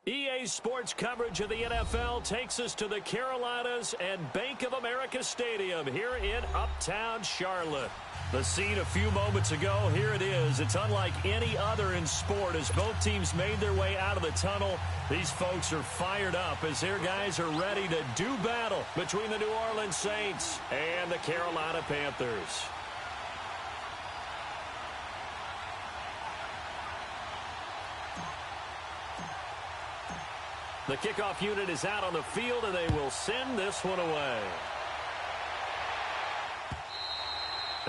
EA Sports coverage of the NFL takes us to the Carolinas and Bank of America Stadium here in Uptown Charlotte. The scene a few moments ago, here it is. It's unlike any other in sport as both teams made their way out of the tunnel. These folks are fired up as their guys are ready to do battle between the New Orleans Saints and the Carolina Panthers. The kickoff unit is out on the field, and they will send this one away.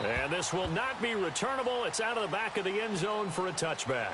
And this will not be returnable. It's out of the back of the end zone for a touchback.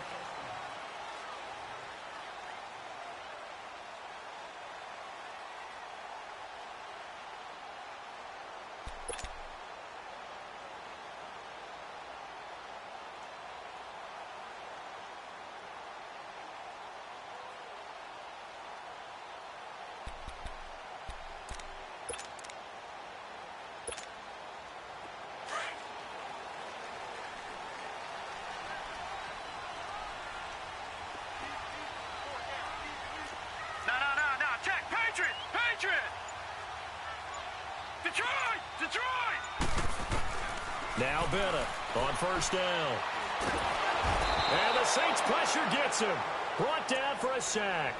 Now Bennett on first down. And the Saints pressure gets him. Brought down for a sack.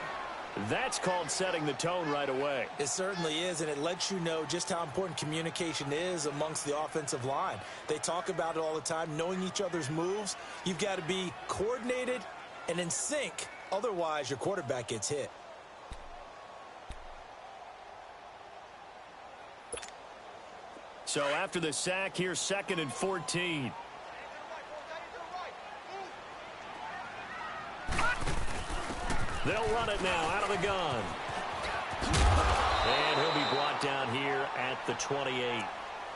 That's called setting the tone right away. It certainly is, and it lets you know just how important communication is amongst the offensive line. They talk about it all the time, knowing each other's moves. You've got to be coordinated and in sync. Otherwise, your quarterback gets hit. So after the sack, here's 2nd and 14. They'll run it now out of the gun. And he'll be brought down here at the 28.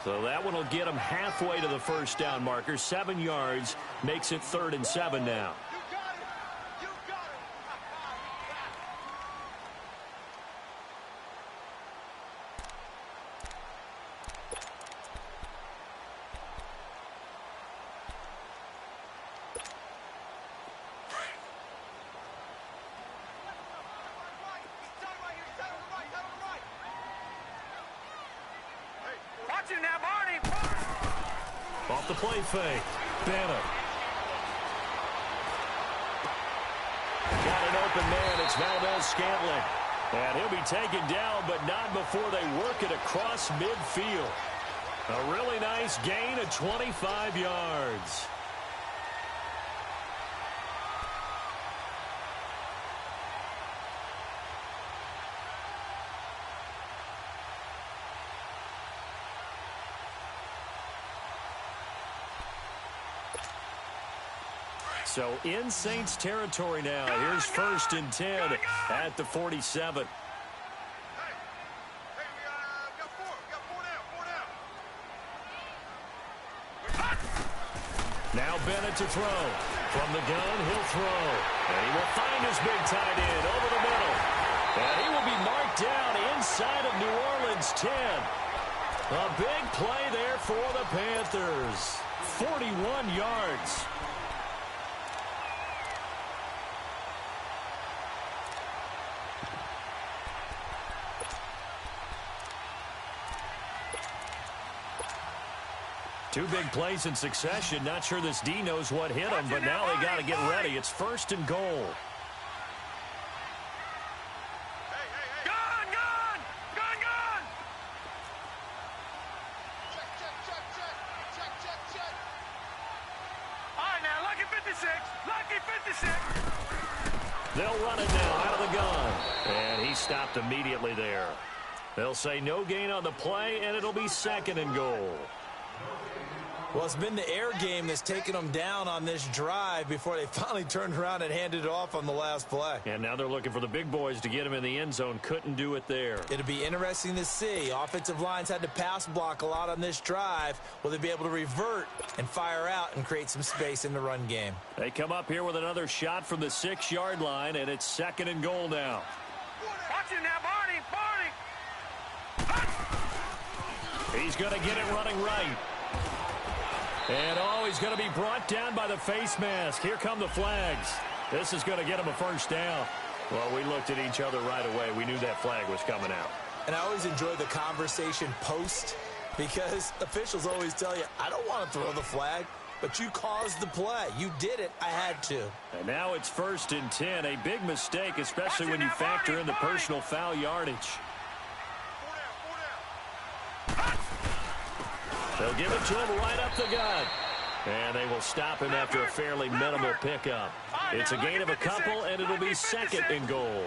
So that one will get him halfway to the first down marker. 7 yards makes it 3rd and 7 now. Off the play fake. Bennett. Got an open man. It's Valdez-Scantling. And he'll be taken down, but not before they work it across midfield. A really nice gain of 25 yards. So in Saints territory now. Here's 1st and 10 at the 47. Now Bennett to throw. From the gun, he'll throw. And he will find his big tight end over the middle. And he will be marked down inside of New Orleans 10. A big play there for the Panthers. 41 yards. Two big plays in succession. Not sure this D knows what hit him, but now they got to get ready. It's 1st and goal. Gun! All right, now, lucky 56. Lucky 56. They'll run it now out of the gun. And he stopped immediately there. They'll say no gain on the play, and it'll be 2nd and goal. Well, it's been the air game that's taken them down on this drive before they finally turned around and handed it off on the last play. And now they're looking for the big boys to get him in the end zone. Couldn't do it there. It'll be interesting to see. Offensive lines had to pass block a lot on this drive. Will they be able to revert and fire out and create some space in the run game? They come up here with another shot from the 6-yard line, and it's 2nd and goal now. Watch it now, Barney. He's going to get it running right. And, he's going to be brought down by the face mask. Here come the flags. This is going to get him a first down. Well, we looked at each other right away. We knew that flag was coming out. And I always enjoy the conversation post because officials always tell you, I don't want to throw the flag, but you caused the play. You did it. I had to. And now it's 1st and 10. A big mistake, especially when you factor in the personal foul yardage. They'll give it to him right up the gut. And they will stop him after a fairly minimal pickup. It's a gain of a couple, and it'll be 2nd and goal.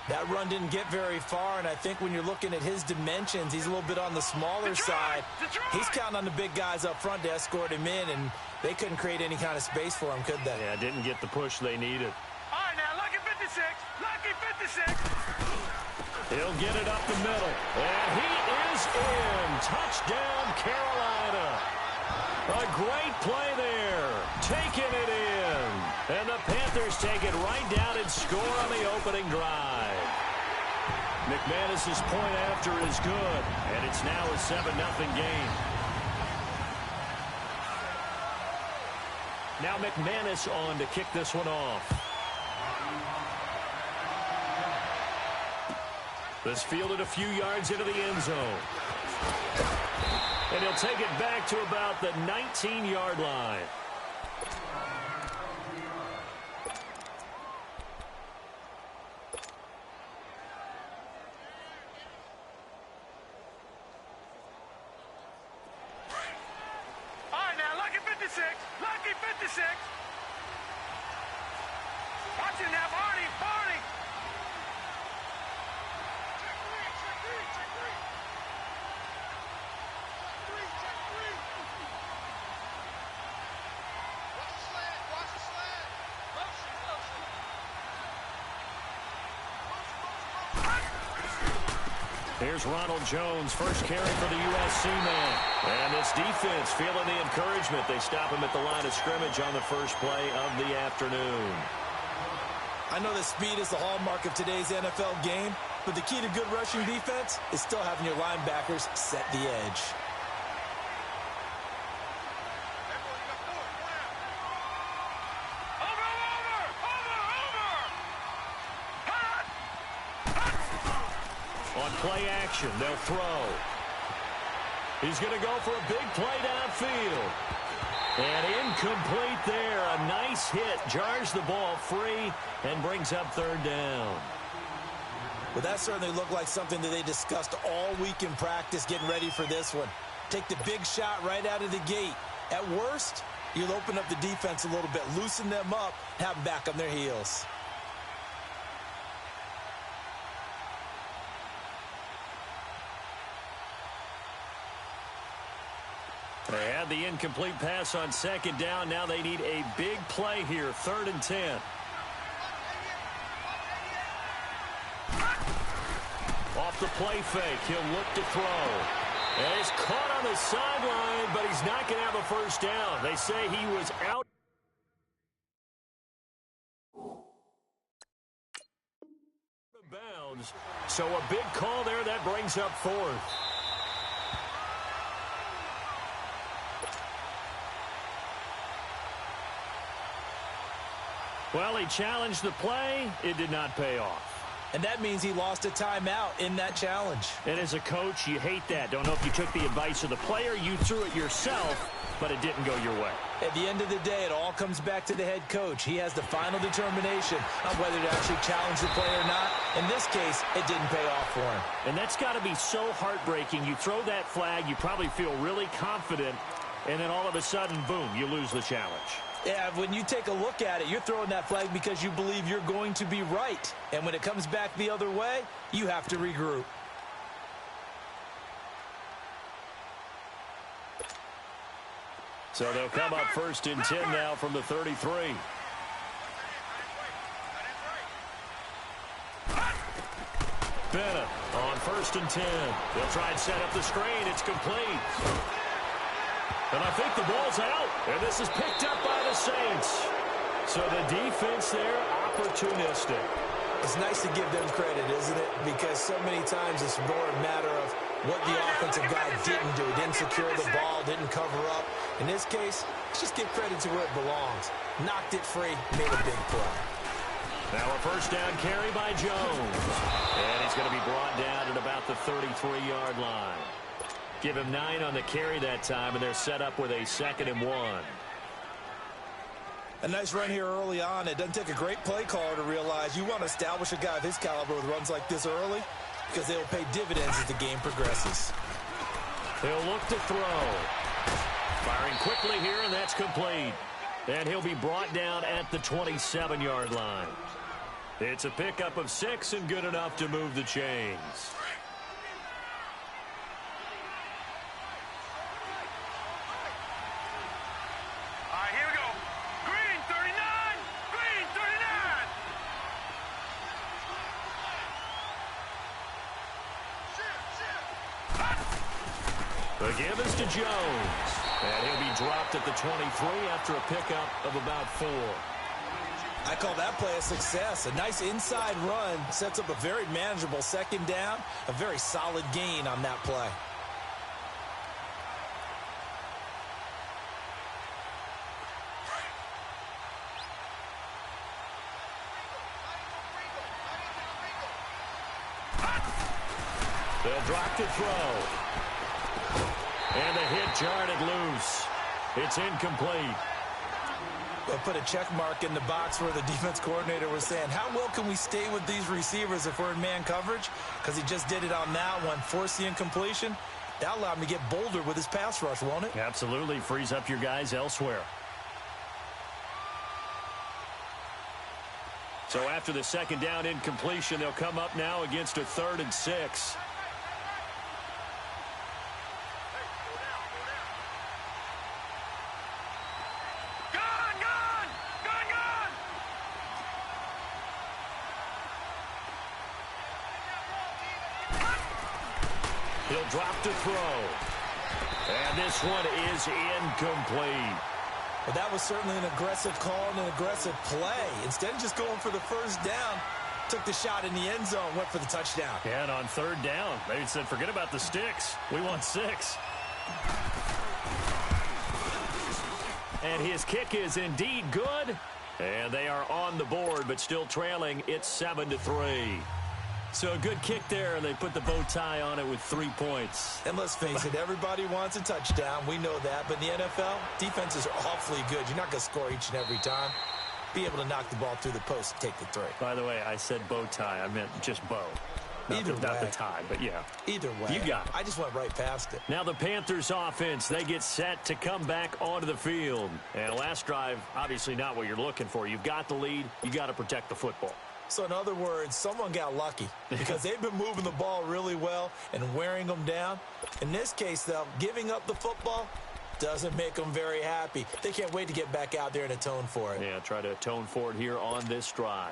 That run didn't get very far, and I think when you're looking at his dimensions, he's a little bit on the smaller side. He's counting on the big guys up front to escort him in, and they couldn't create any kind of space for him, could they? Yeah, didn't get the push they needed. All right, now, lucky 56. Lucky 56. He'll get it up the middle. And he is in. Touchdown, Carolina. A great play there. Taking it in. And the Panthers take it right down and score on the opening drive. McManus's point after is good. And it's now a 7-0 game. Now McManus on to kick this one off. This fielded a few yards into the end zone. And he'll take it back to about the 19-yard line. All right, now, lucky 56. Lucky 56. Watch it now, Barney. Barney. Here's Ronald Jones, first carry for the USC man. And this defense feeling the encouragement. They stop him at the line of scrimmage on the first play of the afternoon. I know that speed is the hallmark of today's NFL game, but the key to good rushing defense is still having your linebackers set the edge. On play action, they'll throw. He's going to go for a big play downfield. And incomplete there. A nice hit. Jars the ball free and brings up 3rd down. Well, that certainly looked like something that they discussed all week in practice getting ready for this one. Take the big shot right out of the gate. At worst, you'll open up the defense a little bit, loosen them up, have them back on their heels. They had the incomplete pass on 2nd down. Now they need a big play here, 3rd and 10. Off the play fake, he'll look to throw. And he's caught on the sideline, but he's not going to have a first down. They say he was out. Of bounds. So a big call there that brings up 4th. Well, he challenged the play. It did not pay off. And that means he lost a timeout in that challenge. And as a coach, you hate that. Don't know if you took the advice of the player. You threw it yourself, but it didn't go your way. At the end of the day, it all comes back to the head coach. He has the final determination on whether to actually challenge the play or not. In this case, it didn't pay off for him. And that's got to be so heartbreaking. You throw that flag, you probably feel really confident, and then all of a sudden, boom, you lose the challenge. Yeah, when you take a look at it, you're throwing that flag because you believe you're going to be right. And when it comes back the other way, you have to regroup. So they'll come up 1st and 10 now from the 33. Bennett on 1st and 10. They'll try and set up the screen. It's complete. And I think the ball's out. And this is picked up by the Saints. So the defense there, opportunistic. It's nice to give them credit, isn't it? Because so many times it's more a matter of what the offensive guy didn't do. Didn't secure the ball, didn't cover up. In this case, let's just give credit to where it belongs. Knocked it free, made a big play. Now a first down carry by Jones. And he's going to be brought down at about the 33-yard line. Give him 9 on the carry that time, and they're set up with a 2nd and 1. A nice run here early on. It doesn't take a great play caller to realize you want to establish a guy of his caliber with runs like this early because they'll pay dividends as the game progresses. He'll look to throw. Firing quickly here, and that's complete. And he'll be brought down at the 27-yard line. It's a pickup of 6 and good enough to move the chains. All right, here we go. Green 39. Green 39. The give is to Jones. And he'll be dropped at the 23 after a pickup of about 4. I call that play a success. A nice inside run sets up a very manageable 2nd down. A very solid gain on that play. They'll drop to throw. And the hit jarred it loose. It's incomplete. We'll put a check mark in the box where the defense coordinator was saying, how well can we stay with these receivers if we're in man coverage? Because he just did it on that one, forced the incompletion. That allowed him to get bolder with his pass rush, won't it? Absolutely. Frees up your guys elsewhere. So after the 2nd down incompletion, they'll come up now against a 3rd and 6. He'll drop to throw. And this one is incomplete. Well, that was certainly an aggressive call and an aggressive play. Instead of just going for the first down, took the shot in the end zone, went for the touchdown. Yeah, and on 3rd down, they said, forget about the sticks. We want 6. And his kick is indeed good. And they are on the board, but still trailing. It's 7-3. So a good kick there, and they put the bow tie on it with 3 points. And let's face it, everybody wants a touchdown. We know that. But in the NFL, defenses are awfully good. You're not going to score each and every time. Be able to knock the ball through the post and take the 3. By the way, I said bow tie. I meant just bow. Not the tie, but yeah. Either way. You got it. I just went right past it. Now the Panthers offense, they get set to come back onto the field. And last drive, obviously not what you're looking for. You've got the lead. You got to protect the football. So in other words, someone got lucky because they've been moving the ball really well and wearing them down. In this case, though, giving up the football doesn't make them very happy. They can't wait to get back out there and atone for it. Yeah, try to atone for it here on this drive.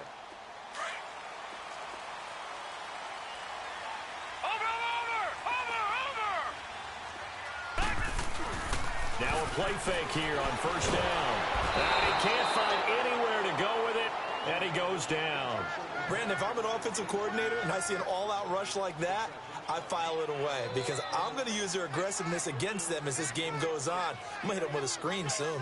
Now a play fake here on 1st down. And he can't find anywhere to go with it, and he goes down. Brandon, if I'm an offensive coordinator and I see an all-out rush like that, I file it away because I'm going to use their aggressiveness against them as this game goes on. I'm going to hit them with a screen soon.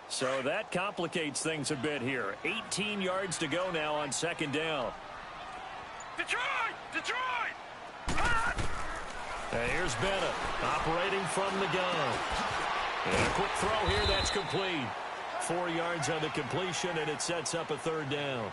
So that complicates things a bit here. 18 yards to go now on 2nd down. Detroit! Detroit! And here's Bennett operating from the gun. And a quick throw here, that's complete. 4 yards on the completion, and it sets up a 3rd down.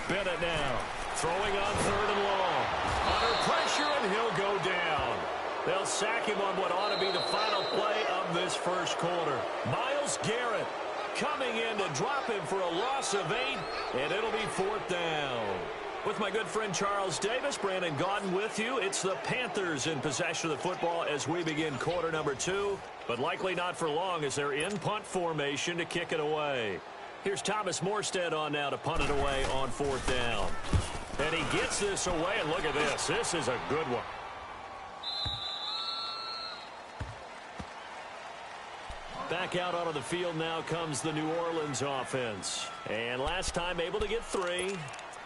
Bennett now throwing on 3rd and long. Under pressure, and he'll go down. They'll sack him on what ought to be the final play of this 1st quarter. Myles Garrett coming in to drop him for a loss of 8, and it'll be 4th down. With my good friend Charles Davis, Brandon Gaudin with you. It's the Panthers in possession of the football as we begin quarter number 2, but likely not for long as they're in punt formation to kick it away. Here's Thomas Morstead on now to punt it away on 4th down. And he gets this away, and look at this. This is a good one. Back out onto the field now comes the New Orleans offense. And last time able to get 3.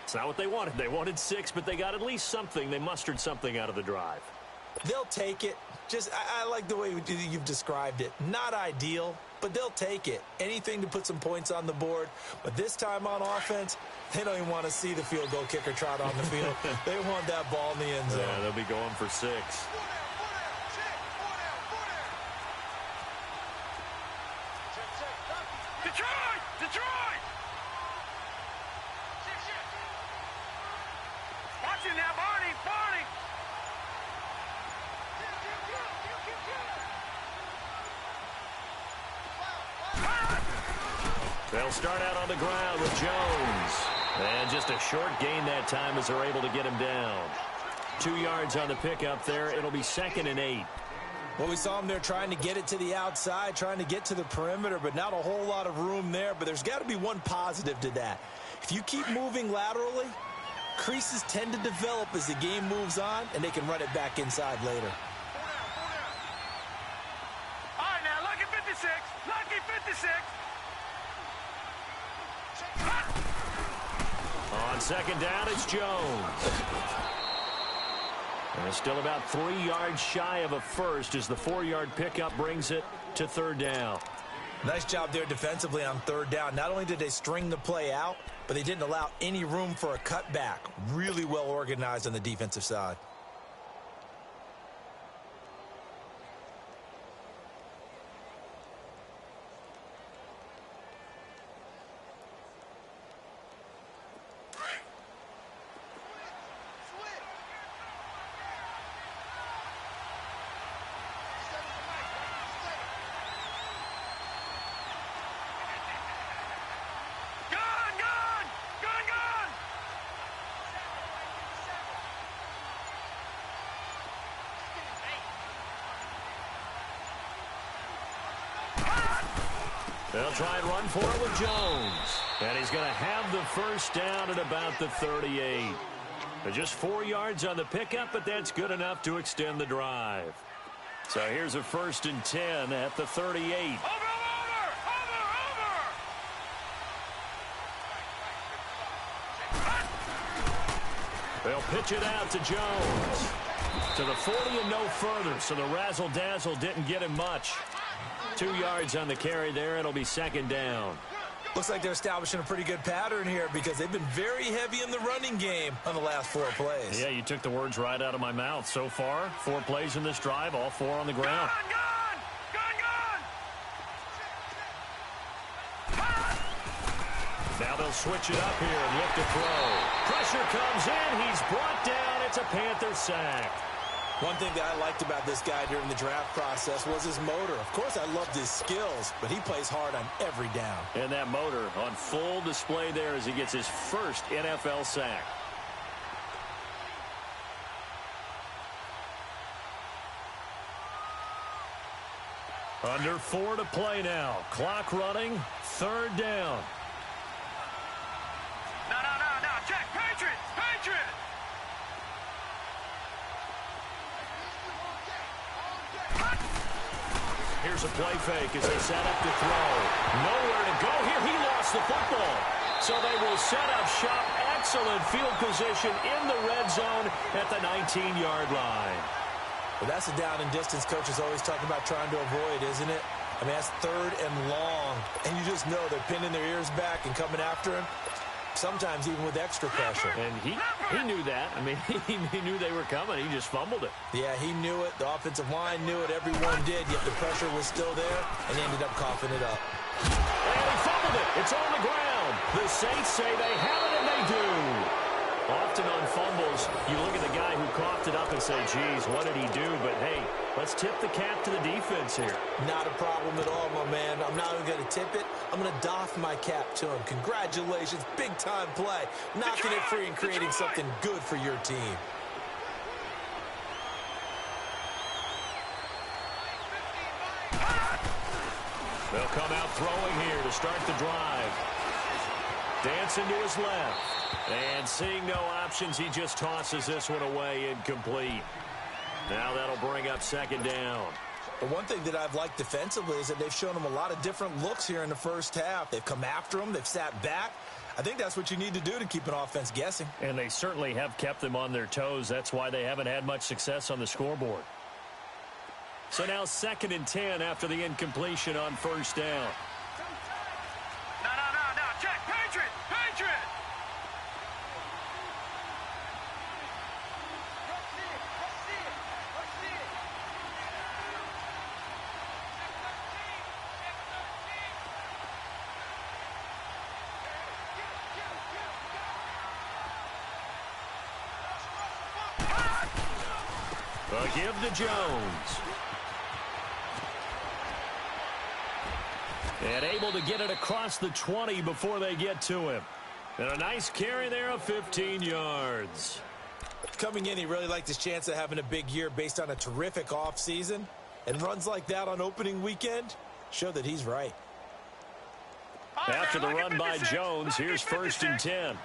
It's not what they wanted. They wanted 6, but they got at least something. They mustered something out of the drive. They'll take it. I like the way you've described it. Not ideal, but they'll take it. Anything to put some points on the board. But this time on offense, they don't even want to see the field goal kicker trot on the field. They want that ball in the end zone. Yeah, they'll be going for 6. Detroit! Watch it now, Barney! They'll start out on the ground with Jones. And just a short gain that time as they're able to get him down. 2 yards on the pickup there. It'll be 2nd and 8. Well, we saw him there trying to get it to the outside, trying to get to the perimeter, but not a whole lot of room there. But there's got to be one positive to that. If you keep moving laterally, creases tend to develop as the game moves on, and they can run it back inside later. All right, now, lucky 56. Lucky 56. On 2nd down, it's Jones. And it's still about 3 yards shy of a first as the 4-yard pickup brings it to 3rd down. Nice job there defensively on 3rd down. Not only did they string the play out, but they didn't allow any room for a cutback. Really well organized on the defensive side. They'll try and run for it with Jones. And he's going to have the first down at about the 38. They're just 4 yards on the pickup, but that's good enough to extend the drive. So here's a 1st and 10 at the 38. They'll pitch it out to Jones. To the 40 and no further, so the razzle-dazzle didn't get him much. 2 yards on the carry there. It'll be 2nd down. Looks like they're establishing a pretty good pattern here because they've been very heavy in the running game on the last 4 plays. Yeah, you took the words right out of my mouth. So far, 4 plays in this drive, all 4 on the ground. Now they'll switch it up here and look to throw. Pressure comes in. He's brought down. It's a Panther sack. One thing that I liked about this guy during the draft process was his motor. Of course, I loved his skills, but he plays hard on every down. And that motor on full display there as he gets his first NFL sack. Under 4 to play now. Clock running. 3rd down. No. Check. Patriot. Here's a play fake as they set up to throw. Nowhere to go here. He lost the football. So they will set up shop. Excellent field position in the red zone at the 19-yard line. Well, that's a down and distance coaches always talking about trying to avoid, isn't it? I mean, that's 3rd and long. And you just know they're pinning their ears back and coming after him. Sometimes even with extra pressure. And he knew that. I mean, he knew they were coming. He just fumbled it. Yeah, he knew it. The offensive line knew it. Everyone did, yet the pressure was still there, and he ended up coughing it up. And he fumbled it. It's on the ground. The Saints say they have it, and they do. Often on fumbles, you look at the guy who coughed it up and say, geez, what did he do? But, hey, let's tip the cap to the defense here. Not a problem at all, my man. I'm not even going to tip it. I'm going to doff my cap to him. Congratulations. Big-time play. Knocking it free and creating something good for your team. They'll come out throwing here to start the drive. Dancing to his left. And seeing no options, he just tosses this one away incomplete. Now that'll bring up second down. The one thing that I've liked defensively is that they've shown him a lot of different looks here in the first half. They've come after him. They've sat back. I think that's what you need to do to keep an offense guessing. And they certainly have kept them on their toes. That's why they haven't had much success on the scoreboard. So now 2nd and 10 after the incompletion on first down. No. Check. Patriot. A give to Jones. And able to get it across the 20 before they get to him. And a nice carry there of 15 yards. Coming in, he really liked his chance of having a big year based on a terrific offseason. And runs like that on opening weekend show that he's right. After the run by Jones, here's 1st and 10.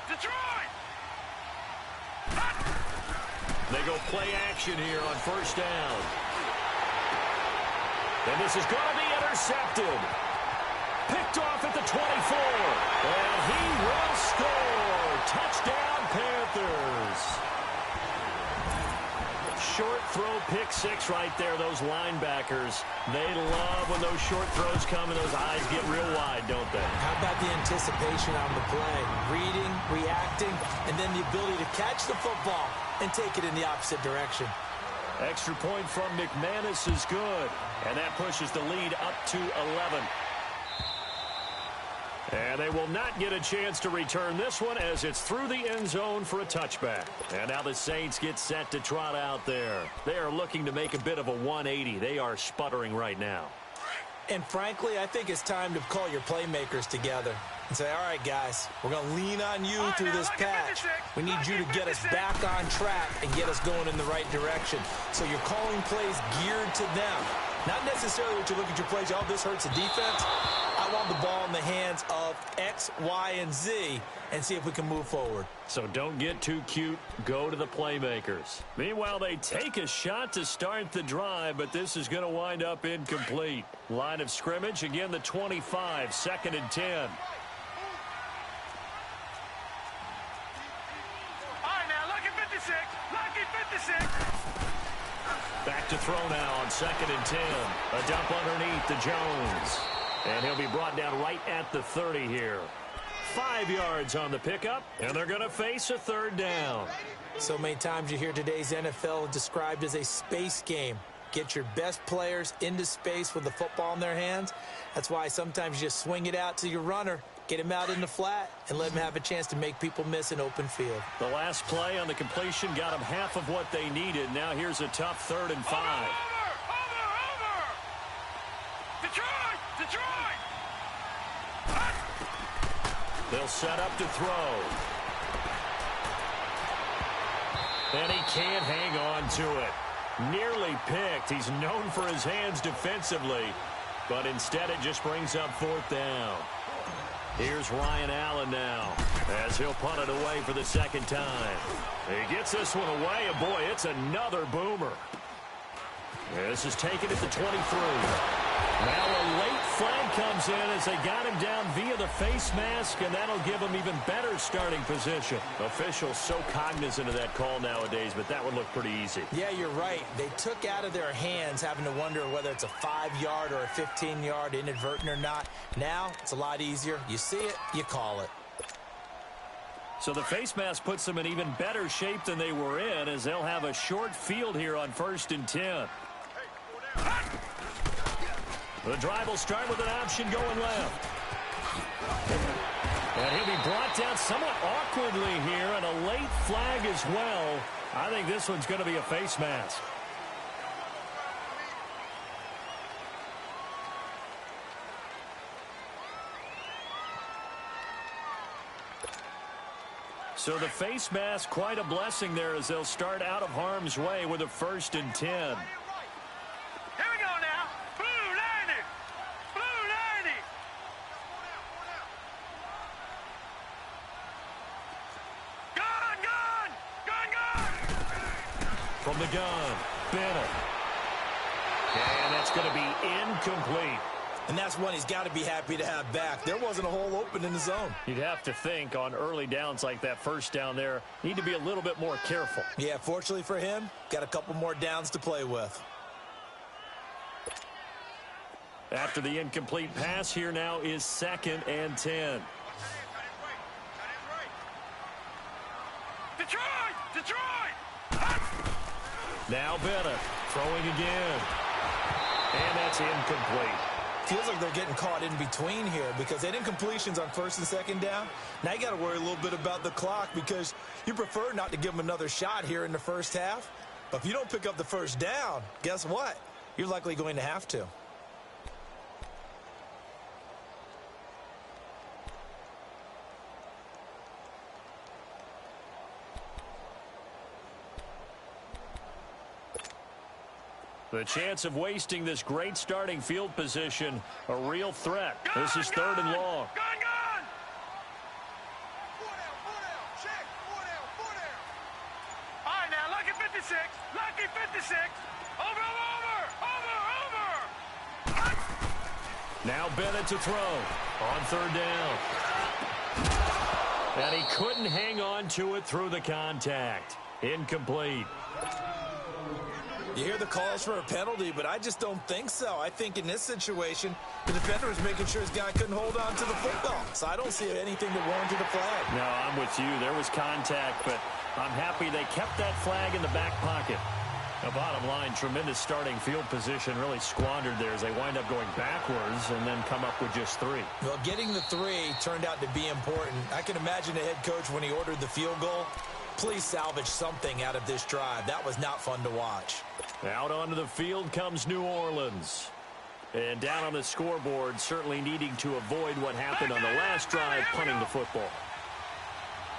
Detroit! They go play action here on first down. And this is going to be intercepted. Picked off at the 24. And he will score. Touchdown, Panthers. Short throw, pick six right there. Those linebackers, they love when those short throws come and those eyes get real wide, don't they? How about the anticipation on the play? Reading, reacting, and then the ability to catch the football and take it in the opposite direction. Extra point from McManus is good. And that pushes the lead up to 11. And they will not get a chance to return this one as it's through the end zone for a touchback. And now the Saints get set to trot out there. They are looking to make a bit of a 180. They are sputtering right now. And frankly, I think it's time to call your playmakers together and say, all right, guys, we're going to lean on you through this patch. We need you to get us back on track and get us going in the right direction. So you're calling plays geared to them. Not necessarily what you look at your plays, oh, this hurts the defense. I want the ball in the hands of X, Y, and Z and see if we can move forward. So don't get too cute. Go to the playmakers. Meanwhile, they take a shot to start the drive, but this is going to wind up incomplete. Line of scrimmage, again, the 25, 2nd and 10. All right, now, lucky 56. Lucky 56. Back to throw now on 2nd and 10. A dump underneath to Jones. And he'll be brought down right at the 30 here. 5 yards on the pickup, and they're going to face a 3rd down. So many times you hear today's NFL described as a space game. Get your best players into space with the football in their hands. That's why sometimes you just swing it out to your runner, get him out in the flat, and let him have a chance to make people miss an open field. The last play on the completion got them half of what they needed. Now here's a tough 3rd and 5. Over! Detroit! They'll set up to throw. And he can't hang on to it. Nearly picked. He's known for his hands defensively, but instead it just brings up 4th down. Here's Ryan Allen now as he'll punt it away for the 2nd time. He gets this one away, and boy, it's another boomer. This is taken at the 23. Now a late flag comes in as they got him down via the face mask, and that'll give him even better starting position. Officials so cognizant of that call nowadays, but that would look pretty easy. Yeah, you're right. They took out of their hands having to wonder whether it's a 5-yard or a 15-yard inadvertent or not. Now it's a lot easier. You see it, you call it. So the face mask puts them in even better shape than they were in as they'll have a short field here on 1st and 10. The drive will start with an option going left. And he'll be brought down somewhat awkwardly here, and a late flag as well. I think this one's going to be a face mask. So the face mask, quite a blessing there as they'll start out of harm's way with a 1st and 10. Here we go now. Blue 90. Blue 90. Gun, gun. Gun, gun. From the gun, Bennett. And that's going to be incomplete. And that's one he's got to be happy to have back. There wasn't a hole open in the zone. You'd have to think on early downs like that first down there, need to be a little bit more careful. Yeah, fortunately for him, got a couple more downs to play with. After the incomplete pass, here now is 2nd and 10. Detroit! Detroit! Now Bennett throwing again. And that's incomplete. Feels like they're getting caught in between here because they didn't completions on 1st and 2nd down. Now you got to worry a little bit about the clock because you prefer not to give them another shot here in the first half. But if you don't pick up the 1st down, guess what? You're likely going to have to. The chance of wasting this great starting field position, a real threat. This is 3rd and long. Gun, gun! 4 down, check, 4 down. All right, now, lucky 56. Lucky 56. Over. Now Bennett to throw on 3rd down. And he couldn't hang on to it through the contact. Incomplete. You hear the calls for a penalty, but I just don't think so. I think in this situation, the defender was making sure his guy couldn't hold on to the football. So I don't see anything that warranted a flag. No, I'm with you. There was contact, but I'm happy they kept that flag in the back pocket. The bottom line, tremendous starting field position, really squandered there as they wind up going backwards and then come up with just 3. Well, getting the 3 turned out to be important. I can imagine the head coach when he ordered the field goal. Please salvage something out of this drive. That was not fun to watch. Out onto the field comes New Orleans. And down on the scoreboard, certainly needing to avoid what happened on the last drive, punting the football.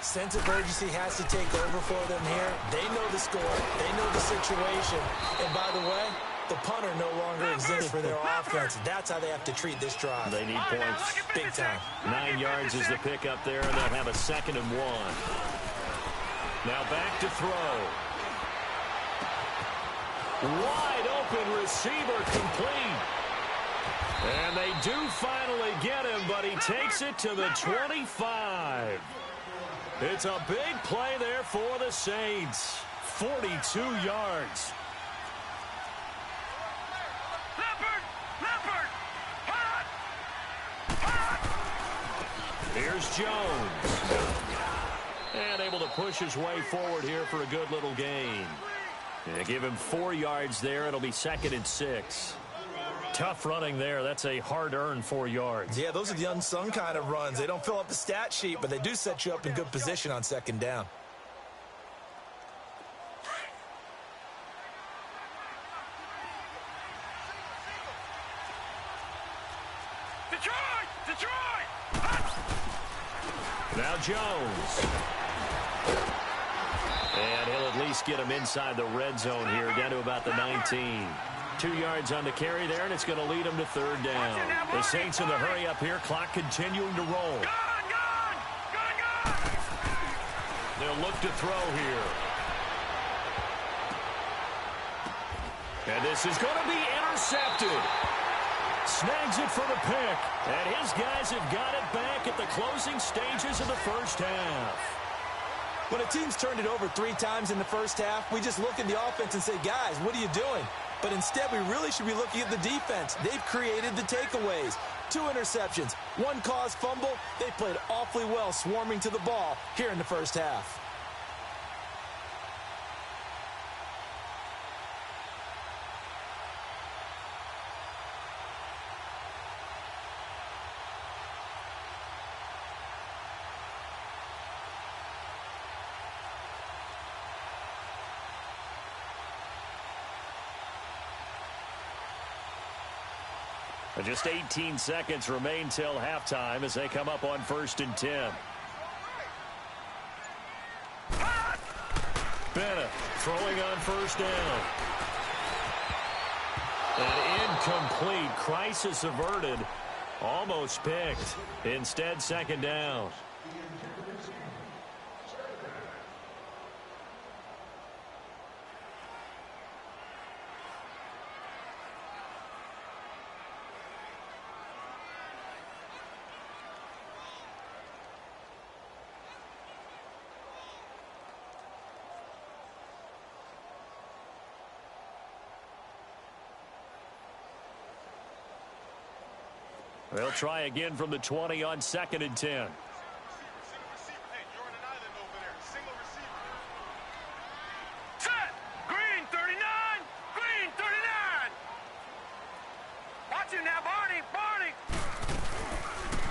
Sense of urgency has to take over for them here. They know the score. They know the situation. And by the way, the punter no longer exists for their offense. That's how they have to treat this drive. They need points. Big time. 9 yards is the pickup there, and they'll have a 2nd and 1. Now back to throw. Wide open receiver complete. And they do finally get him, but he takes it to the 25. It's a big play there for the Saints. 42 yards. Leopard! Hot! Here's Jones. And able to push his way forward here for a good little gain. They give him 4 yards there. It'll be 2nd and 6. Tough running there. That's a hard-earned 4 yards. Yeah, those are the unsung kind of runs. They don't fill up the stat sheet, but they do set you up in good position on 2nd down. Detroit! Now Jones. And he'll at least get him inside the red zone here, down to about the 19. 2 yards on the carry there, and it's going to lead him to 3rd down. The Saints in the hurry up here, clock continuing to roll. Gun! They'll look to throw here. And this is going to be intercepted. Snags it for the pick. And his guys have got it back at the closing stages of the first half. When a team's turned it over 3 times in the first half, we just look at the offense and say, guys, what are you doing? But instead, we really should be looking at the defense. They've created the takeaways. 2 interceptions, 1 caused fumble. They played awfully well swarming to the ball here in the first half. Just 18 seconds remain till halftime as they come up on 1st and 10. Bennett throwing on 1st down. An incomplete. Crisis averted. Almost picked. Instead, 2nd down. They'll try again from the 20 on 2nd and 10. Single receiver. Hey, you're on an island over there. Single receiver. Set. Green 39. Green 39. Watch him now, Barney. Barney.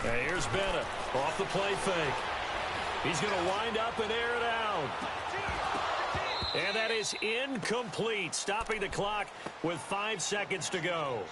And here's Bennett off the play fake. He's going to wind up and air it out. And that is incomplete, stopping the clock with 5 seconds to go.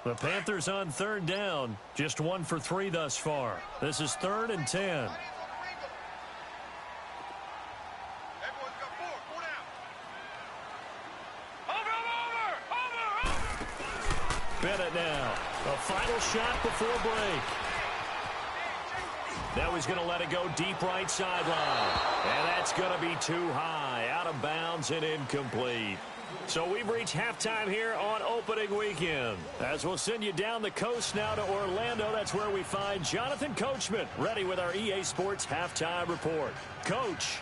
The Panthers on 3rd down, just 1 for 3 thus far. This is 3rd and 10. Everyone's got 4. 4 down. Over. Bennett now. A final shot before break. Now he's going to let it go deep right sideline. And that's going to be too high. Out of bounds and incomplete. So we've reached halftime here on opening weekend. As we'll send you down the coast now to Orlando, that's where we find Jonathan Coachman, ready with our EA Sports halftime report. Coach.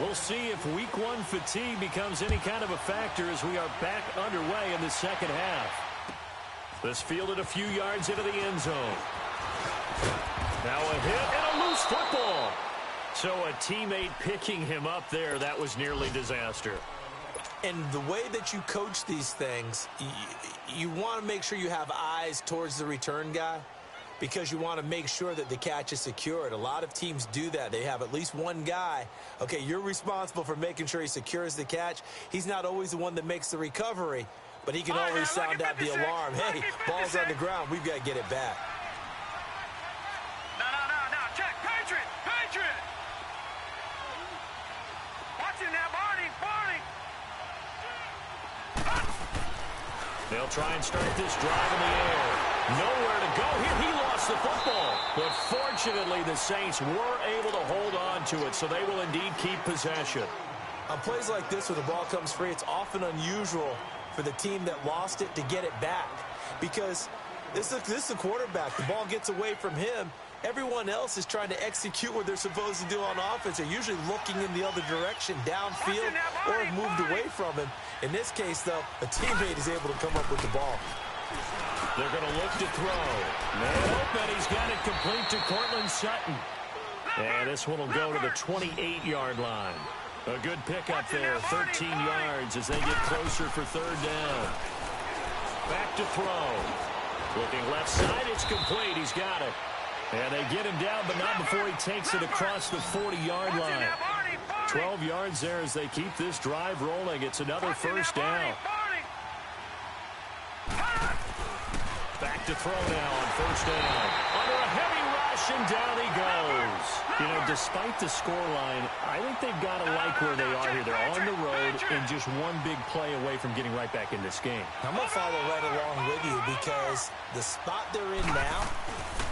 We'll see if week 1 fatigue becomes any kind of a factor as we are back underway in the second half. This fielded a few yards into the end zone. Now a hit and a loose football. So a teammate picking him up there, that was nearly disaster. And the way that you coach these things, you want to make sure you have eyes towards the return guy because you want to make sure that the catch is secured. A lot of teams do that. They have at least one guy. Okay, you're responsible for making sure he secures the catch. He's not always the one that makes the recovery, but he can always sound out the alarm. Hey, ball's on the ground. We've got to get it back. No. Check. Patriot. Watch him now, Barney. They'll try and start this drive in the air. Nowhere to go here. He lost the football. But fortunately, the Saints were able to hold on to it, so they will indeed keep possession. On plays like this where the ball comes free, it's often unusual for the team that lost it to get it back because this is the quarterback. The ball gets away from him. Everyone else is trying to execute what they're supposed to do on offense. They're usually looking in the other direction, downfield, or have moved away from him. In this case, though, a teammate is able to come up with the ball. They're going to look to throw. Nope, and he's got it complete to Cortland Sutton. And this one will go to the 28-yard line. A good pickup there, 13 yards as they get closer for 3rd down. Back to throw. Looking left side, it's complete. He's got it. And they get him down, but not before he takes it across the 40-yard line. 12 yards there as they keep this drive rolling. It's another 1st down. Back to throw now on 1st down. Under a heavy rush, and down he goes. You know, despite the scoreline, I think they've got to like where they are here. They're on the road and just one big play away from getting right back in this game. I'm going to follow right along with you because the spot they're in now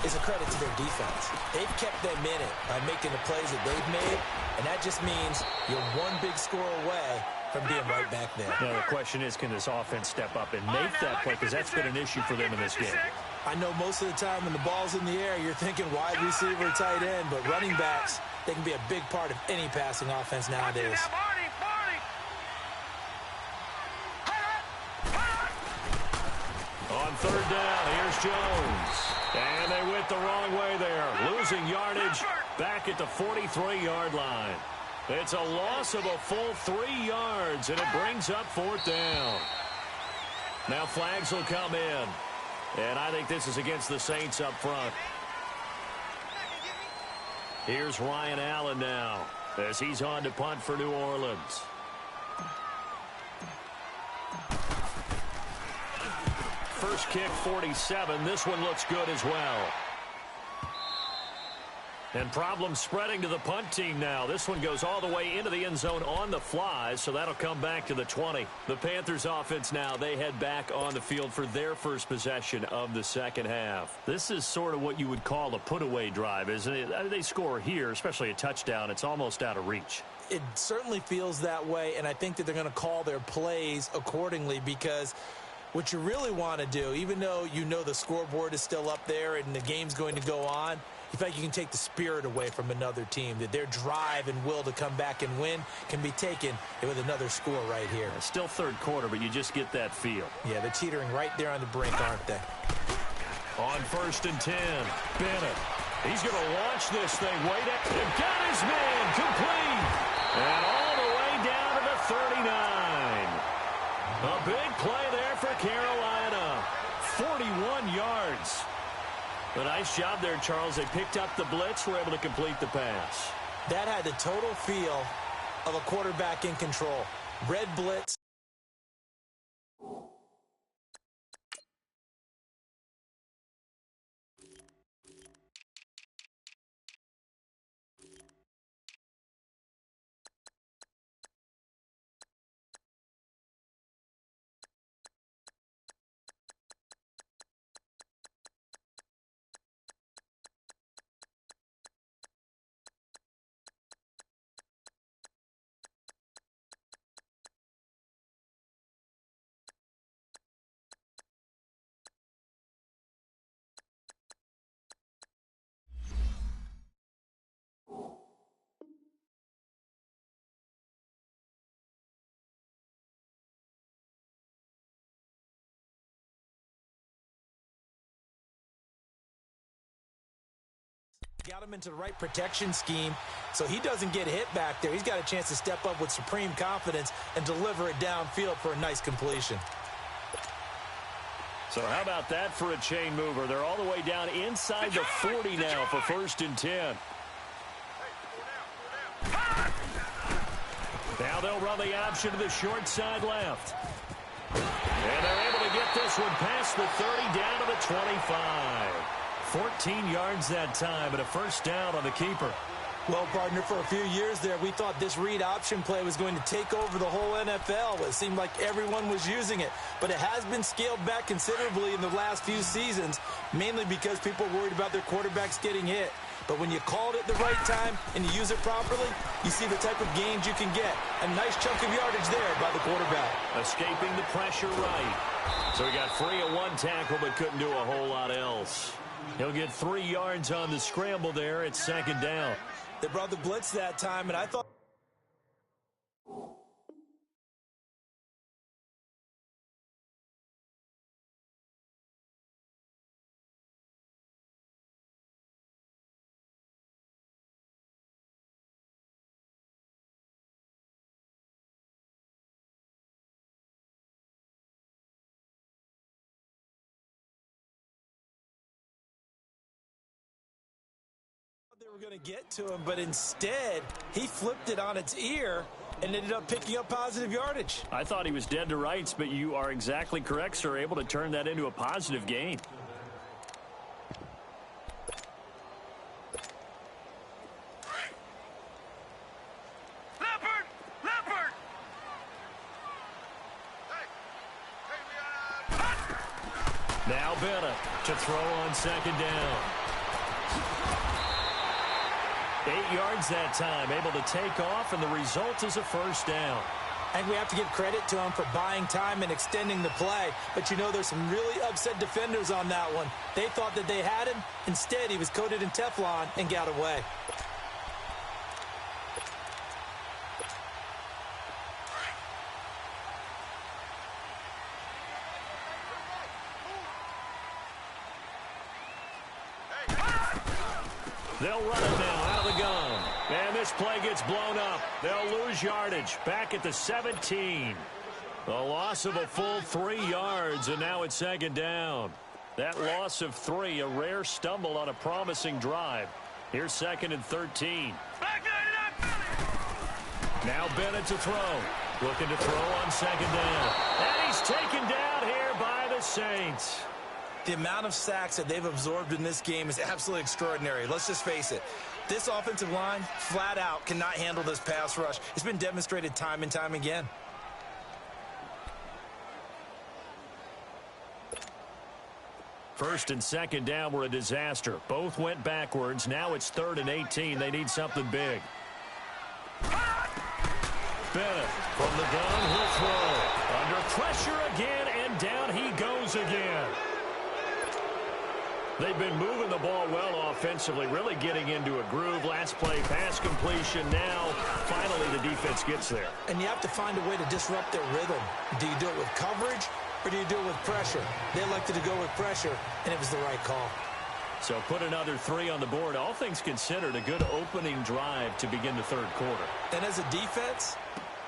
is a credit to their defense. They've kept them in it by making the plays that they've made, and that just means you're one big score away from being right back there. Now, the question is, can this offense step up and make that play? Because that's been an issue for them in this game. I know most of the time when the ball's in the air, you're thinking wide receiver, tight end, but running backs, they can be a big part of any passing offense nowadays. On 3rd down, here's Jones. And they went the wrong way there. Losing yardage back at the 43-yard line. It's a loss of a full 3 yards, and it brings up 4th down. Now flags will come in. And I think this is against the Saints up front. Here's Ryan Allen now as he's on to punt for New Orleans. First kick, 47. This one looks good as well. And problems spreading to the punt team now. This one goes all the way into the end zone on the fly, so that'll come back to the 20. The Panthers offense now, they head back on the field for their first possession of the second half. This is sort of what you would call a put-away drive, isn't it? They score here, especially a touchdown. It's almost out of reach. It certainly feels that way, and I think that they're going to call their plays accordingly because what you really want to do, even though you know the scoreboard is still up there and the game's going to go on, you feel like you can take the spirit away from another team, that their drive and will to come back and win can be taken with another score right here. Still third quarter, but you just get that feel. Yeah, they're teetering right there on the brink, aren't they? On 1st and 10, Bennett. He's going to launch this thing. Wait up. They've got his man complete. And all the way down to the 39. A big play there for Carolina. 41 yards. A nice job there, Charles. They picked up the blitz, were able to complete the pass. That had the total feel of a quarterback in control. Red blitz. Got him into the right protection scheme so he doesn't get hit back there. He's got a chance to step up with supreme confidence and deliver it downfield for a nice completion. So how about that for a chain mover? They're all the way down inside the 40 now for 1st and 10. Now they'll run the option to the short side left. And they're able to get this one past the 30 down to the 25. 14 yards that time, and a 1st down on the keeper. Well, partner, for a few years there, we thought this read option play was going to take over the whole NFL. It seemed like everyone was using it, but it has been scaled back considerably in the last few seasons, mainly because people are worried about their quarterbacks getting hit. But when you call it at the right time and you use it properly, you see the type of gains you can get. A nice chunk of yardage there by the quarterback. Escaping the pressure right. So he got free of one tackle but couldn't do a whole lot else. He'll get 3 yards on the scramble there at 2nd down. They brought the blitz that time, and I thought... they were going to get to him, but instead he flipped it on its ear and ended up picking up positive yardage. I thought he was dead to rights, but you are exactly correct, sir, able to turn that into a positive gain. Leopard! Now Bennett to throw on 2nd down. 8 yards that time, able to take off, and the result is a 1st down. And we have to give credit to him for buying time and extending the play. But you know, there's some really upset defenders on that one. They thought that they had him. Instead, he was coated in Teflon and got away. They'll run it now out of the gun. And this play gets blown up. They'll lose yardage back at the 17. A loss of a full 3 yards, and now it's second down. That loss of 3, a rare stumble on a promising drive. Here's 2nd and 13. Now Bennett to throw. Looking to throw on 2nd down. And he's taken down here by the Saints. The amount of sacks that they've absorbed in this game is absolutely extraordinary. Let's just face it. This offensive line, flat out, cannot handle this pass rush. It's been demonstrated time and time again. First and 2nd down were a disaster. Both went backwards. Now it's 3rd and 18. They need something big. Bennett from the gun, he'll throw. Under pressure again, and down he goes again. They've been moving the ball well offensively, really getting into a groove. Last play, pass completion. Now, finally, the defense gets there. And you have to find a way to disrupt their rhythm. Do you do it with coverage, or do you do it with pressure? They elected to go with pressure, and it was the right call. So put another 3 on the board. All things considered, a good opening drive to begin the 3rd quarter. And as a defense,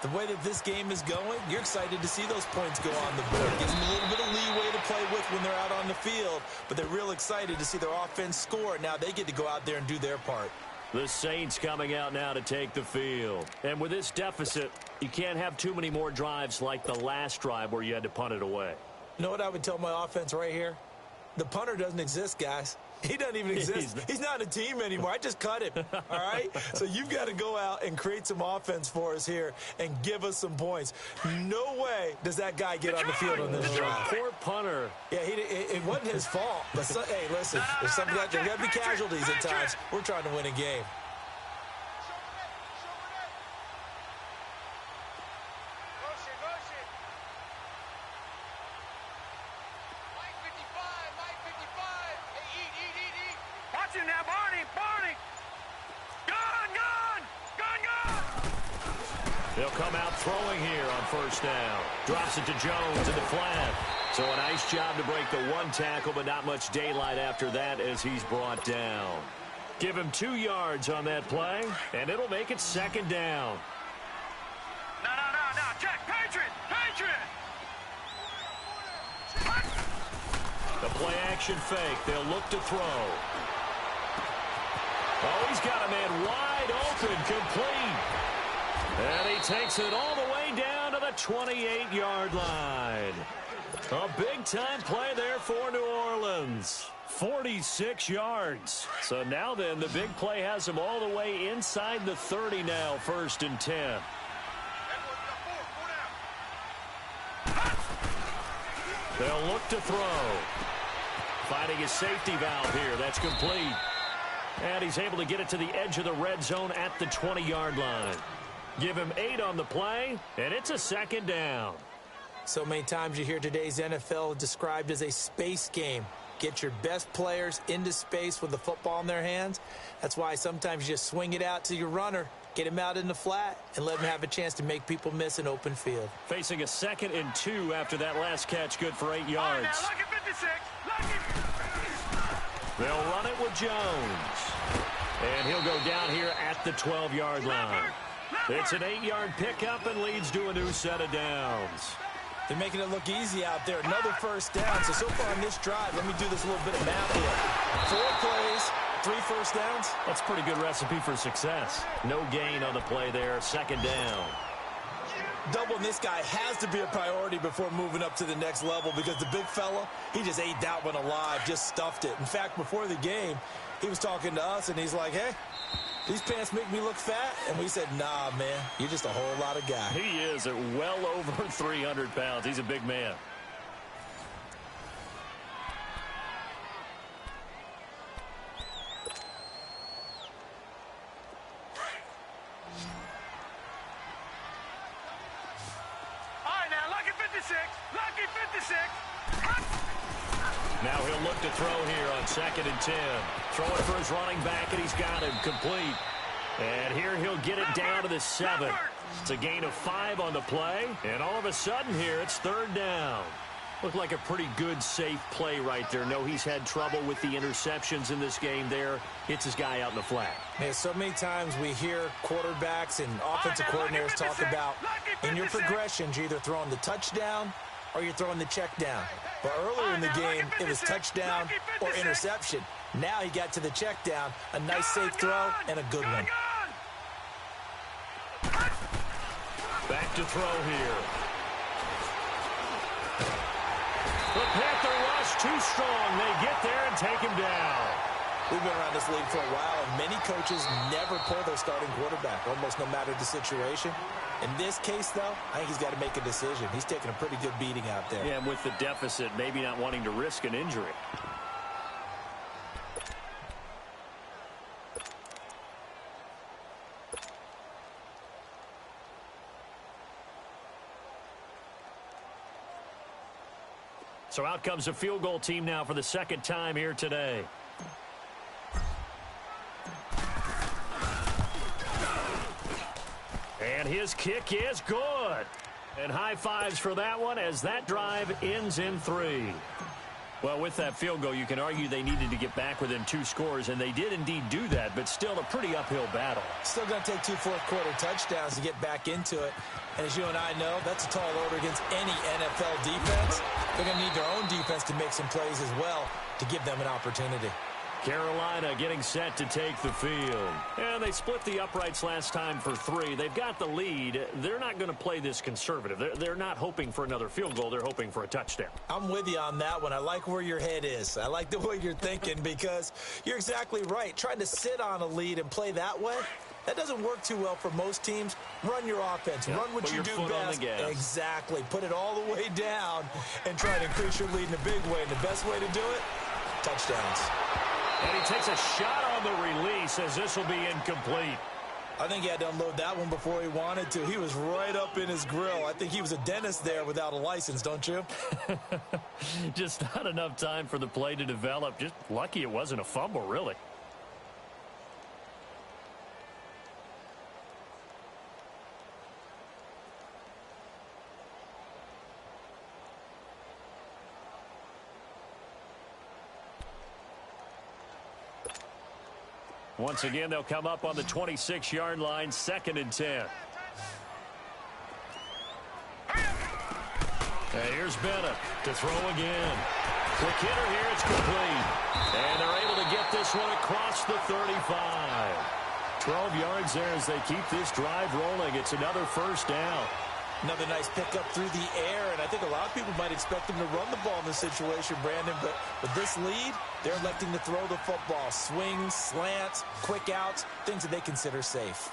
the way that this game is going, you're excited to see those points go on the board. It gives them a little bit of leeway to play with when they're out on the field, but they're real excited to see their offense score. Now they get to go out there and do their part. The Saints coming out now to take the field. And with this deficit, you can't have too many more drives like the last drive where you had to punt it away. You know what I would tell my offense right here? The punter doesn't exist, guys. He doesn't even exist. He's not a team anymore. I just cut him, all right? So you've got to go out and create some offense for us here and give us some points. No way does that guy get on the field on this drive. Poor punter. Yeah, it wasn't his fault. But, hey, listen, there's something that there got to be casualties at times. We're trying to win a game. Now, Barney! Gun! They'll come out throwing here on 1st down. Drops it to Jones in the flat. So a nice job to break the 1 tackle, but not much daylight after that as he's brought down. Give him 2 yards on that play, and it'll make it 2nd down. No. Check. Patriot! The play action fake. They'll look to throw. Oh, he's got a man wide open, complete. And he takes it all the way down to the 28-yard line. A big-time play there for New Orleans. 46 yards. So now then, the big play has him all the way inside the 30 now, 1st and 10. They'll look to throw. Finding his safety valve here. That's complete. And he's able to get it to the edge of the red zone at the 20-yard line. Give him 8 on the play, and it's a 2nd down. So many times you hear today's NFL described as a space game. Get your best players into space with the football in their hands. That's why sometimes you just swing it out to your runner, get him out in the flat, and let him have a chance to make people miss an open field. Facing a 2nd and 2 after that last catch, good for 8 yards. Now, look at 56. They'll run it with Jones. And he'll go down here at the 12-yard line. It's an 8-yard pickup and leads to a new set of downs. They're making it look easy out there. Another 1st down. So far on this drive, let me do this little bit of math here. 4 plays, 3 1st downs. That's a pretty good recipe for success. No gain on the play there, 2nd down. Doubling this guy has to be a priority before moving up to the next level because the big fella, he just ate that one alive, just stuffed it. In fact, before the game, he was talking to us, and he's like, hey, these pants make me look fat. And we said, nah, man, you're just a whole lot of guy. He is at well over 300 pounds. He's a big man. Now he'll look to throw here on 2nd and 10. Throwing for his running back, and he's got him complete. And here he'll get it down to the 7. It's a gain of 5 on the play. And all of a sudden here, it's 3rd down. Looked like a pretty good, safe play right there. No, he's had trouble with the interceptions in this game there. Hits his guy out in the flat. Man, so many times we hear quarterbacks and offensive coordinators talk about in your progressions, you're either throwing the touchdown or you're throwing the check down. But earlier in the game, it was touchdown or interception. Now he got to the check down, a nice safe throw, and a good one. Back to throw here. The Panther rush too strong. They get there and take him down. We've been around this league for a while, and many coaches never pull their starting quarterback, almost no matter the situation. In this case, though, I think he's got to make a decision. He's taking a pretty good beating out there. Yeah, with the deficit, maybe not wanting to risk an injury. So out comes a field goal team now for the second time here today. And his kick is good. And high fives for that one as that drive ends in 3. Well, with that field goal, you can argue they needed to get back within 2 scores, and they did indeed do that, but still a pretty uphill battle. Still going to take 2 fourth-quarter touchdowns to get back into it. And as you and I know, that's a tall order against any NFL defense. They're going to need their own defense to make some plays as well to give them an opportunity. Carolina getting set to take the field. And they split the uprights last time for 3. They've got the lead. They're not going to play this conservative. They're not hoping for another field goal. They're hoping for a touchdown. I'm with you on that one. I like where your head is. I like the way you're thinking because you're exactly right. Trying to sit on a lead and play that way, that doesn't work too well for most teams. Run your offense. Run what you do best. Exactly. Put it all the way down and try to increase your lead in a big way. And the best way to do it, touchdowns. And he takes a shot on the release as this will be incomplete. I think he had to unload that one before he wanted to. He was right up in his grill. I think he was a dentist there without a license, don't you? Just not enough time for the play to develop. Just lucky it wasn't a fumble, really. Once again, they'll come up on the 26-yard line, 2nd and 10. And here's Bennett to throw again. Quick hitter here, it's complete. And they're able to get this one across the 35. 12 yards there as they keep this drive rolling. It's another first down. Another nice pickup through the air, and I think a lot of people might expect them to run the ball in this situation, Brandon, but with this lead, they're electing to throw the football. Swings, slants, quick outs, things that they consider safe.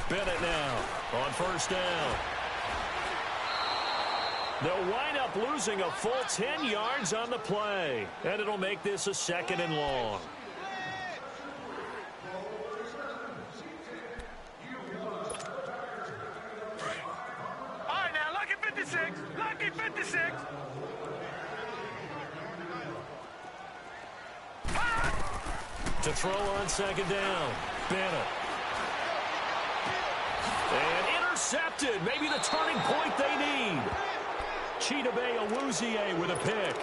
Bennett now on first down. They'll wind up losing a full 10 yards on the play, and it'll make this a 2nd and long. Lucky 56. To throw on 2nd down. Bennett. And intercepted. Maybe the turning point they need. Chidobe Awuzie with a pick.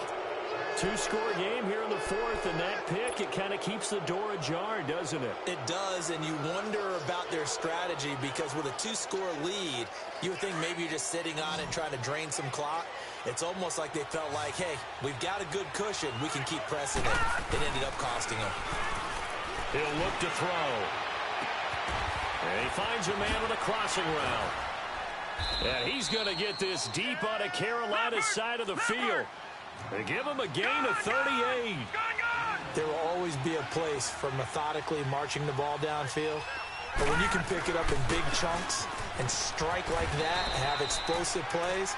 2-score game here in the 4th, and that pick, it kind of keeps the door ajar, doesn't it? It does, and you wonder about their strategy because with a 2-score lead, you would think maybe you're just sitting on it and trying to drain some clock. It's almost like they felt like, hey, we've got a good cushion. We can keep pressing it. It ended up costing them. He'll look to throw. And he finds a man with a crossing route. And he's going to get this deep on a Carolina side of the field. They give him a gain of 38. There will always be a place for methodically marching the ball downfield. But when you can pick it up in big chunks and strike like that and have explosive plays,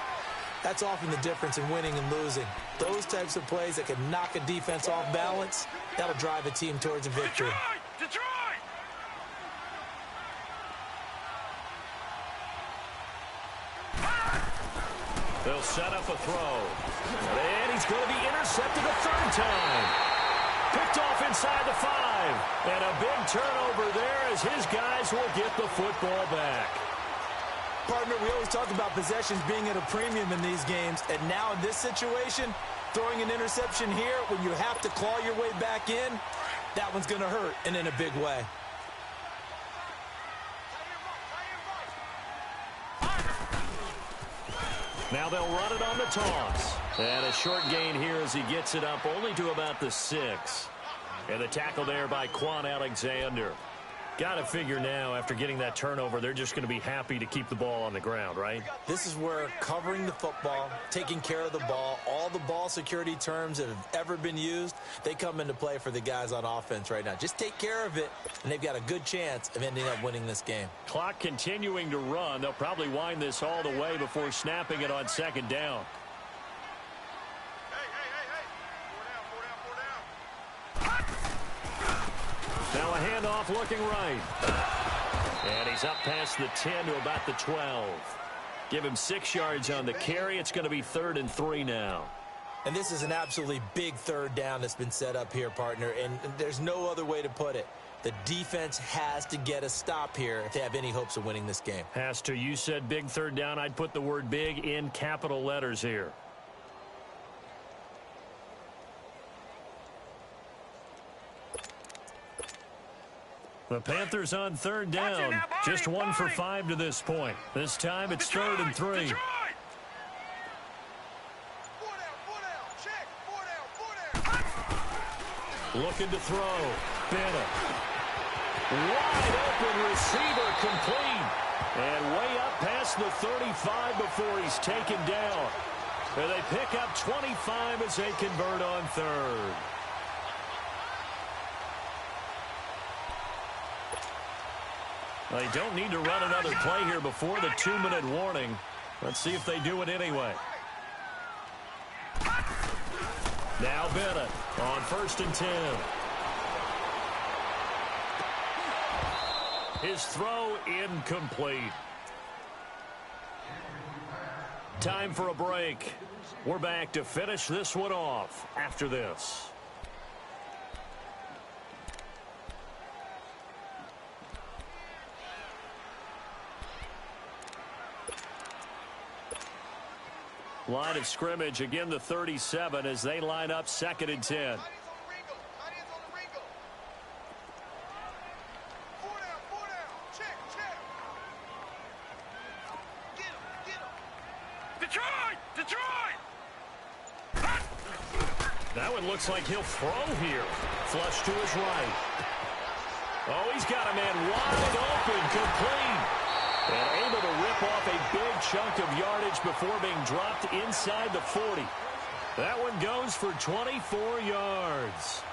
that's often the difference in winning and losing. Those types of plays that can knock a defense off balance, that'll drive a team towards a victory. Detroit! They'll set up a throw. And he's going to be intercepted a 3rd time. Picked off inside the 5. And a big turnover there as his guys will get the football back. partner, we always talk about possessions being at a premium in these games, and now in this situation, throwing an interception here when you have to claw your way back in, that one's going to hurt, and in a big way. Now they'll run it on the toss. And a short gain here as he gets it up only to about the 6. And the tackle there by Quan Alexander. Got to figure now, after getting that turnover, they're just going to be happy to keep the ball on the ground, right? This is where covering the football, taking care of the ball, all the ball security terms that have ever been used, they come into play for the guys on offense right now. Just take care of it, and they've got a good chance of ending up winning this game. Clock continuing to run. They'll probably wind this all the way before snapping it on second down. Now a handoff looking right. And he's up past the 10 to about the 12. Give him 6 yards on the carry. It's going to be 3rd and 3 now. And this is an absolutely big third down that's been set up here, partner. And there's no other way to put it. The defense has to get a stop here if they have any hopes of winning this game. Has to. You said big third down. I'd put the word big in capital letters here. The Panthers on third down. Just 1 for 5 to this point. This time it's 3rd and 3. Looking to throw. Bennett. Wide open receiver complete. And way up past the 35 before he's taken down. And they pick up 25 as they convert on 3rd. They don't need to run another play here before the 2-minute warning. Let's see if they do it anyway. Now Bennett on 1st and 10. His throw incomplete. Time for a break. We're back to finish this one off after this. Line of scrimmage, again the 37 as they line up 2nd and 10. Detroit! That one looks like he'll throw here. Flush to his right. Oh, he's got a man wide open, complete. And able to rip off a big chunk of yardage before being dropped inside the 40. That one goes for 24 yards.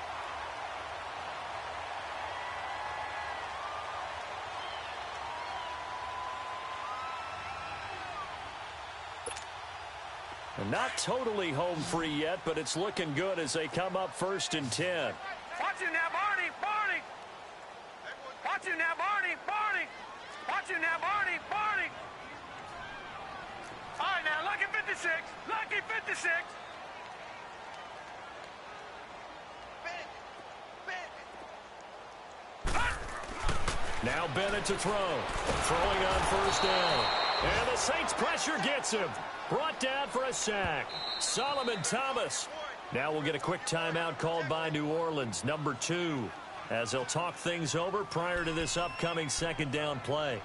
And not totally home free yet, but it's looking good as they come up 1st and 10. Watch him now, Barney! Watch him now, Barney! Watch him now, Barney! All right, now, lucky 56. Lucky 56. Now Bennett to throw. Throwing on 1st down. And the Saints pressure gets him. Brought down for a sack. Solomon Thomas. Now we'll get a quick timeout called by New Orleans, number 2, as they'll talk things over prior to this upcoming 2nd down play.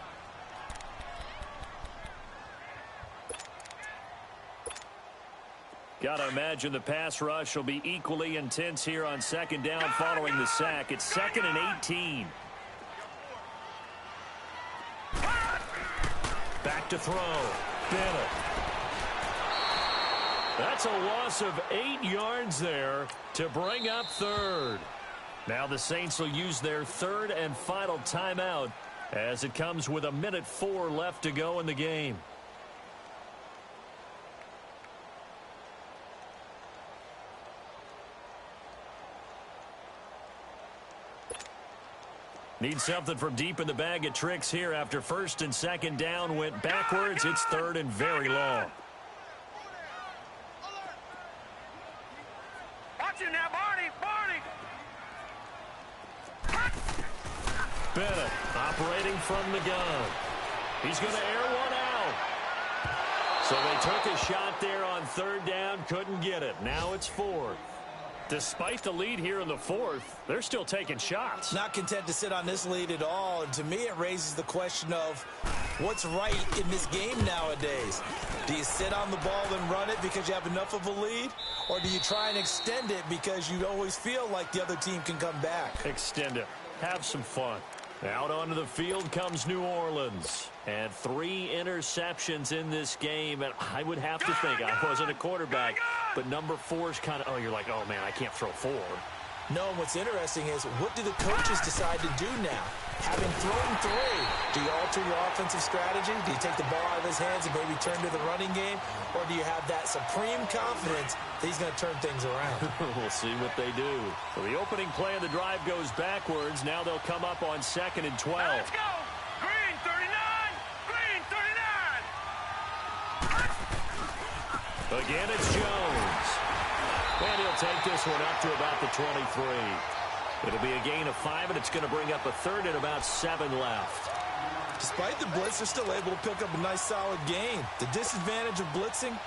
Got to imagine the pass rush will be equally intense here on 2nd down following the sack. It's 2nd and 18. Back to throw. Bennett. That's a loss of 8 yards there to bring up 3rd. Now the Saints will use their 3rd and final timeout as it comes with 1:04 left to go in the game. Need something from deep in the bag of tricks here after 1st and 2nd down went backwards. It's 3rd and very long. Watch him now, Barney! Bennett operating from the gun. He's going to air one out. So they took a shot there on third down, couldn't get it. Now it's fourth. Despite the lead here in the fourth, they're still taking shots. Not content to sit on this lead at all. And to me, it raises the question of what's right in this game nowadays. Do you sit on the ball and run it because you have enough of a lead? Or do you try and extend it because you always feel like the other team can come back? Extend it. Have some fun. Out onto the field comes New Orleans. And 3 interceptions in this game. And I would have to think, I wasn't a quarterback, but number 4 is kind of, oh, you're like, oh, man, I can't throw 4. No, and what's interesting is, what do the coaches decide to do now? Having thrown 3, do you alter your offensive strategy? Do you take the ball out of his hands and maybe turn to the running game? Or do you have that supreme confidence that he's going to turn things around? We'll see what they do. So the opening play of the drive goes backwards. Now they'll come up on 2nd and 12. Let's go. Green 39. Green 39. Again, it's Jones. And he'll take this one up to about the 23. It'll be a gain of 5, and it's going to bring up a third and about 7 left. Despite the blitz, they're still able to pick up a nice, solid gain. The disadvantage of blitzing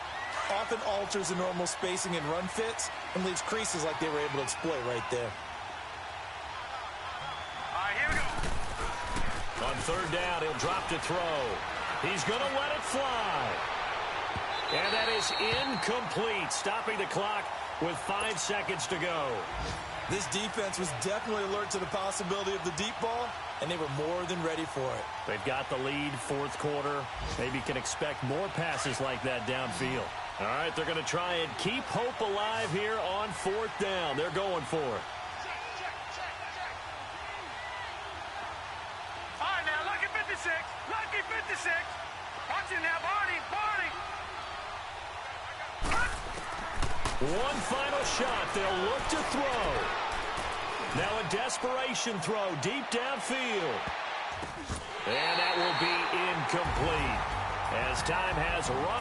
often alters the normal spacing and run fits and leaves creases like they were able to exploit right there. All right, here we go. On third down, he'll drop to throw. He's going to let it fly. And that is incomplete, stopping the clock with 5 seconds to go. This defense was definitely alert to the possibility of the deep ball, and they were more than ready for it. They've got the lead, fourth quarter. Maybe can expect more passes like that downfield. All right, they're going to try and keep hope alive here on 4th down. They're going for it. All right, now, lucky 56. Lucky 56. Watch it now, Barney. Barney. One final shot. They'll look to throw. Now a desperation throw deep downfield. And that will be incomplete as time has run.